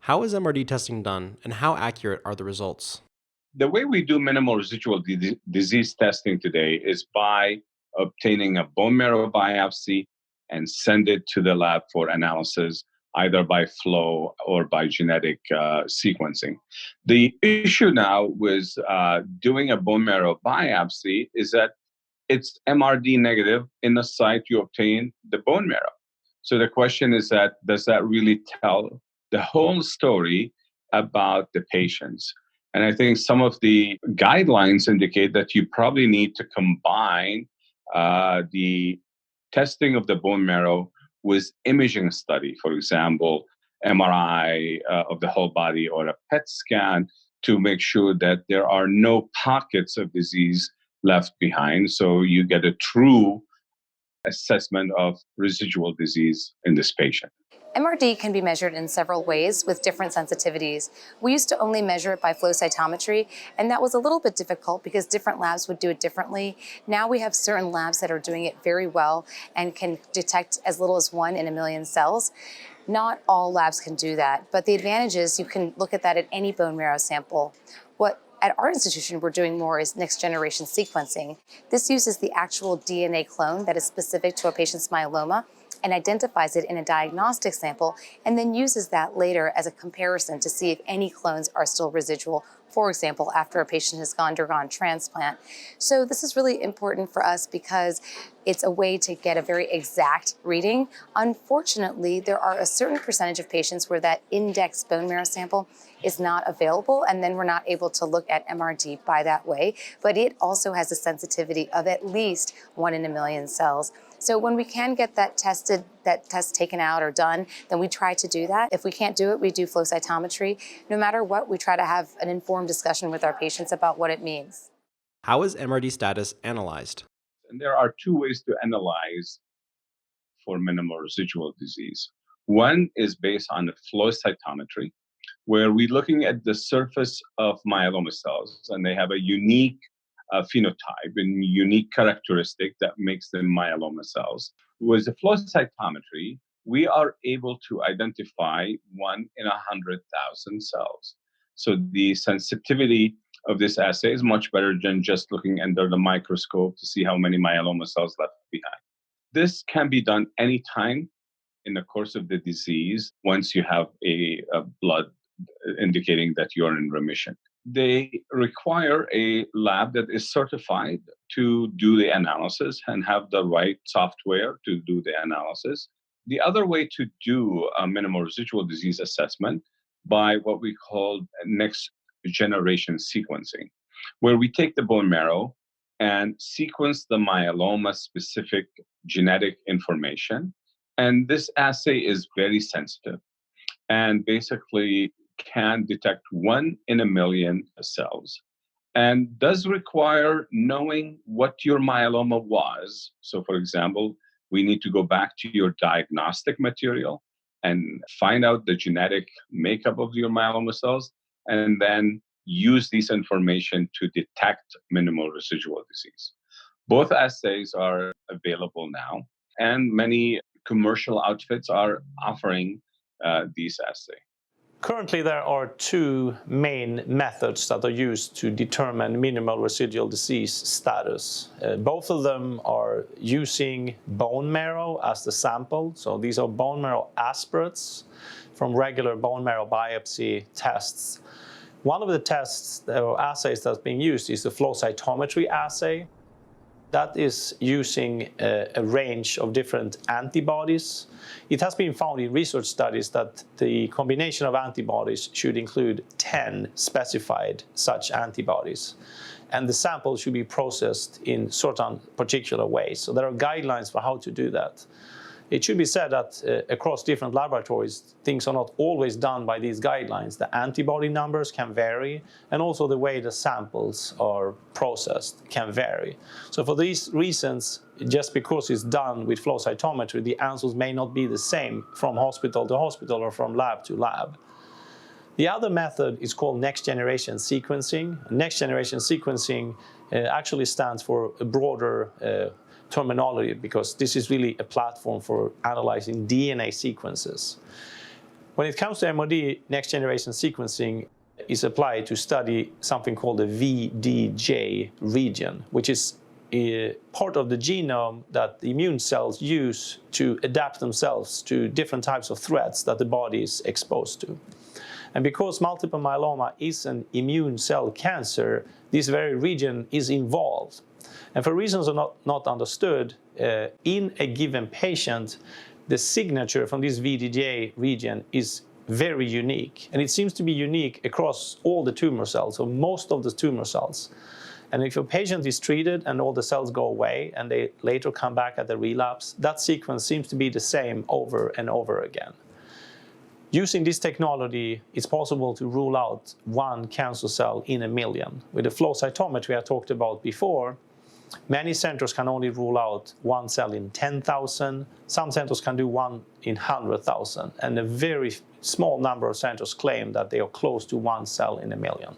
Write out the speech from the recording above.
How is MRD testing done, and how accurate are the results? The way we do minimal residual disease testing today is by obtaining a bone marrow biopsy and send it to the lab for analysis, either by flow or by genetic sequencing. The issue now with doing a bone marrow biopsy is that it's MRD negative in the site you obtain the bone marrow. So the question is that does that really tell the whole story about the patients? And I think some of the guidelines indicate that you probably need to combine the testing of the bone marrow with imaging study, for example, MRI of the whole body or a PET scan to make sure that there are no pockets of disease left behind. So you get a true assessment of residual disease in this patient. MRD can be measured in several ways with different sensitivities. We used to only measure it by flow cytometry, and that was a little bit difficult because different labs would do it differently. Now we have certain labs that are doing it very well and can detect as little as 1 in a million cells. Not all labs can do that, but the advantage is you can look at that at any bone marrow sample. What at our institution we're doing more is next generation sequencing. This uses the actual DNA clone that is specific to a patient's myeloma and identifies it in a diagnostic sample, and then uses that later as a comparison to see if any clones are still residual, for example, after a patient has undergone transplant. So this is really important for us because it's a way to get a very exact reading. Unfortunately, there are a certain percentage of patients where that indexed bone marrow sample is not available, and then we're not able to look at MRD by that way, but it also has a sensitivity of at least 1 in a million cells. So when we can get that tested, that test taken out or done, then we try to do that. If we can't do it, we do flow cytometry. No matter what, we try to have an informed discussion with our patients about what it means. How is MRD status analyzed? And there are two ways to analyze for minimal residual disease. One is based on the flow cytometry, where we're looking at the surface of myeloma cells, and they have a unique phenotype and unique characteristic that makes them myeloma cells. With the flow cytometry, we are able to identify 1 in 100,000 cells. So the sensitivity of this assay is much better than just looking under the microscope to see how many myeloma cells left behind. This can be done anytime in the course of the disease once you have a blood indicating that you're in remission. They require a lab that is certified to do the analysis and have the right software to do the analysis. The other way to do a minimal residual disease assessment by what we call next generation sequencing, where we take the bone marrow and sequence the myeloma specific genetic information. And this assay is very sensitive and basically can detect 1 in a million cells and does require knowing what your myeloma was. So, for example, we need to go back to your diagnostic material and find out the genetic makeup of your myeloma cells, and then use this information to detect minimal residual disease. Both assays are available now, and many commercial outfits are offering these assays. Currently, there are two main methods that are used to determine minimal residual disease status. Both of them are using bone marrow as the sample. So these are bone marrow aspirates from regular bone marrow biopsy tests. One of the tests or assays that's being used is the flow cytometry assay. That is using a range of different antibodies. It has been found in research studies that the combination of antibodies should include 10 specified such antibodies. And the sample should be processed in certain particular ways. So there are guidelines for how to do that. It should be said that across different laboratories, things are not always done by these guidelines. The antibody numbers can vary, and also the way the samples are processed can vary. So for these reasons, just because it's done with flow cytometry, the answers may not be the same from hospital to hospital or from lab to lab. The other method is called next-generation sequencing. Next-generation sequencing actually stands for a broader terminology, because this is really a platform for analyzing DNA sequences. When it comes to MRD, next generation sequencing is applied to study something called the VDJ region, which is a part of the genome that the immune cells use to adapt themselves to different types of threats that the body is exposed to. And because multiple myeloma is an immune cell cancer, this very region is involved. And for reasons not understood, in a given patient, the signature from this VDJ region is very unique. And it seems to be unique across all the tumor cells, or most of the tumor cells. And if a patient is treated and all the cells go away and they later come back at the relapse, that sequence seems to be the same over and over again. Using this technology, it's possible to rule out one cancer cell in a million. With the flow cytometry I talked about before, many centers can only rule out one cell in 10,000. Some centers can do one in 100,000. And a very small number of centers claim that they are close to one cell in a million.